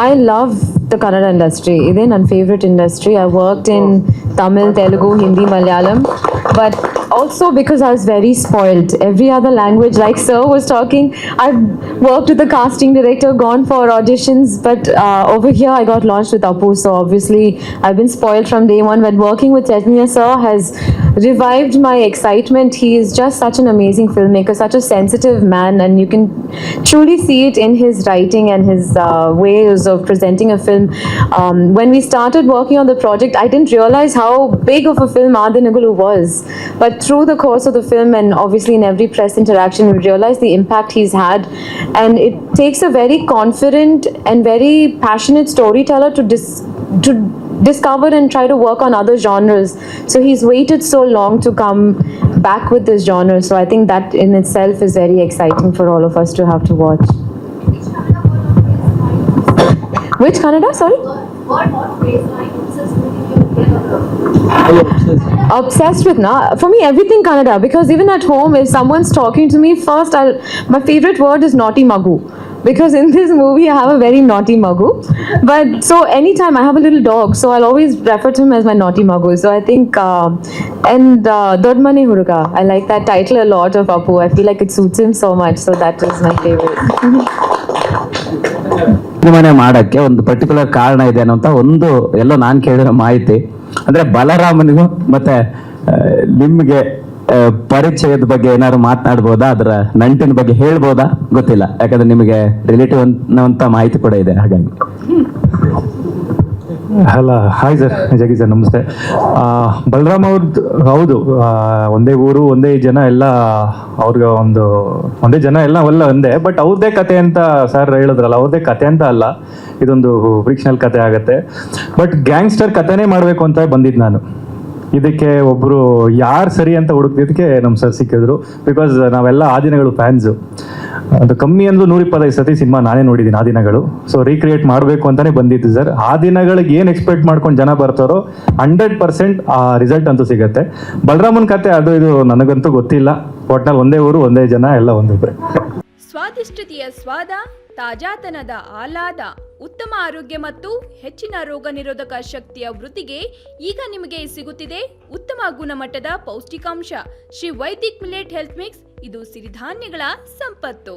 I love the Kannada industry. Ide ನನ್ನ favorite industry. I worked in Tamil, Telugu, Hindi, Malayalam, but also because I was very spoiled. Every other language, like Sir was talking, I've worked with the casting director, gone for auditions, but over here I got launched with Apu. So obviously I've been spoiled from day one. But working with Chaitanya Sir has revived my excitement. He is just such an amazing filmmaker, such a sensitive man, and you can truly see it in his writing and his ways of presenting a film. When we started working on the project, I didn't realize how big of a film Adinagulu was. But through the course of the film, and obviously in every press interaction, we realize the impact he's had. And it takes a very confident and very passionate storyteller to discover and try to work on other genres. So he's waited so long to come back with this genre. So I think that in itself is very exciting for all of us to have to watch. Which Kannada? Sorry? Obsessed with na for me everything Kannada, because even at home if someone's talking to me first my favorite word is naughty magu, because in this movie I have a very naughty magu. But so anytime I have a little dog, so I'll always refer to him as my naughty magu. So I think and Dodmane Huruga, I like that title a lot of Apu. I feel like it suits him so much, so that is my favorite. ಮನೆ ಮಾಡಕ್ಕೆ ಒಂದು particular ಕಾರಣ ಇದೆ ಅನ್ನೋಂಥ ಒಂದು ಎಲ್ಲೋ ನಾನು ಕೇಳಿರೋ ಮಾಹಿತಿ. ಅಂದ್ರೆ ಬಲರಾಮನಿಗೂ ಮತ್ತೆ ನಿಮ್ಗೆ ಪರಿಚಯದ ಬಗ್ಗೆ ಏನಾದ್ರು ಮಾತನಾಡ್ಬೋದಾ, ಅದರ ನಂಟಿನ ಬಗ್ಗೆ ಹೇಳ್ಬೋದಾ ಗೊತ್ತಿಲ್ಲ, ಯಾಕಂದ್ರೆ ನಿಮಗೆ ರಿಲೇಟಿವ್ ಅನ್ನೋಂಥ ಮಾಹಿತಿ ಕೂಡ ಇದೆ. ಹಾಗಾಗಿ ಹಲೋ, ಹಾಯ್ ಸರ್, ಜಗಿ ಸರ್, ನಮಸ್ತೆ. ಬಲರಾಮ್ ಅವ್ರದ್ದು ಹೌದು, ಒಂದೇ ಊರು ಒಂದೇ ಜನ ಎಲ್ಲ, ಅವ್ರಿಗೆ ಒಂದೇ ಜನ ಎಲ್ಲ ಅವೆಲ್ಲ ಒಂದೇ. ಬಟ್ ಅವ್ರದ್ದೇ ಕತೆ ಅಂತ ಸರ್ ಹೇಳಿದ್ರಲ್ಲ, ಅವ್ರದ್ದೇ ಕತೆ ಅಂತ ಅಲ್ಲ, ಇದೊಂದು ಫಿಕ್ಷನಲ್ ಕತೆ ಆಗುತ್ತೆ. ಬಟ್ ಗ್ಯಾಂಗ್ಸ್ಟರ್ ಕತೆನೇ ಮಾಡಬೇಕು ಅಂತ ಬಂದಿದ್ದು ನಾನು. ಇದಕ್ಕೆ ಒಬ್ಬರು ಯಾರು ಸರಿ ಅಂತ ಹುಡುಕಿದ್ದಕ್ಕೆ ನಮ್ಮ ಸರ್ ಸಿಕ್ಕಿದ್ರು. ಬಿಕಾಸ್ ನಾವೆಲ್ಲ ಆ ದಿನಗಳು ಫ್ಯಾನ್ಸು. ಅದು ಕಮ್ಮಿ ಅಂದ್ರೂ 125 ಸತಿ ಸಿನಿಮಾ ನಾನೇ ನೋಡಿದ್ದೀನಿ ಆ ದಿನಗಳು. ಸೊ ರೀಕ್ರಿಯೇಟ್ ಮಾಡಬೇಕು ಅಂತಲೇ ಬಂದಿತ್ತು ಸರ್. ಆ ದಿನಗಳಿಗೆ ಏನು ಎಕ್ಸ್ಪೆಕ್ಟ್ ಮಾಡ್ಕೊಂಡು ಜನ ಬರ್ತಾರೋ 100% ಆ ರಿಸಲ್ಟ್ ಅಂತೂ ಸಿಗುತ್ತೆ. ಬಲರಾಮನ್ ಕತೆ ಅದು ಇದು ನನಗಂತೂ ಗೊತ್ತಿಲ್ಲ. ಒಟ್ನಲ್ಲಿ ಒಂದೇ ಊರು ಒಂದೇ ಜನ ಎಲ್ಲ ಒಂದಿಬ್ಬರೇ. ಸ್ವಾದಿಷ್ಟತೆಯ ಸ್ವಾದ, ತಾಜಾತನದ ಆಹ್ಲಾದ, ಉತ್ತಮ ಆರೋಗ್ಯ ಮತ್ತು ಹೆಚ್ಚಿನ ರೋಗ ನಿರೋಧಕ ಶಕ್ತಿಯ ವೃದ್ಧಿಗೆ ಈಗ ನಿಮಗೆ ಸಿಗುತ್ತಿದೆ ಉತ್ತಮ ಗುಣಮಟ್ಟದ ಪೌಷ್ಟಿಕಾಂಶ Shri Vaidik millet health mix. ಇದು ಸಿರಿಧಾನ್ಯಗಳ ಸಂಪತ್ತು.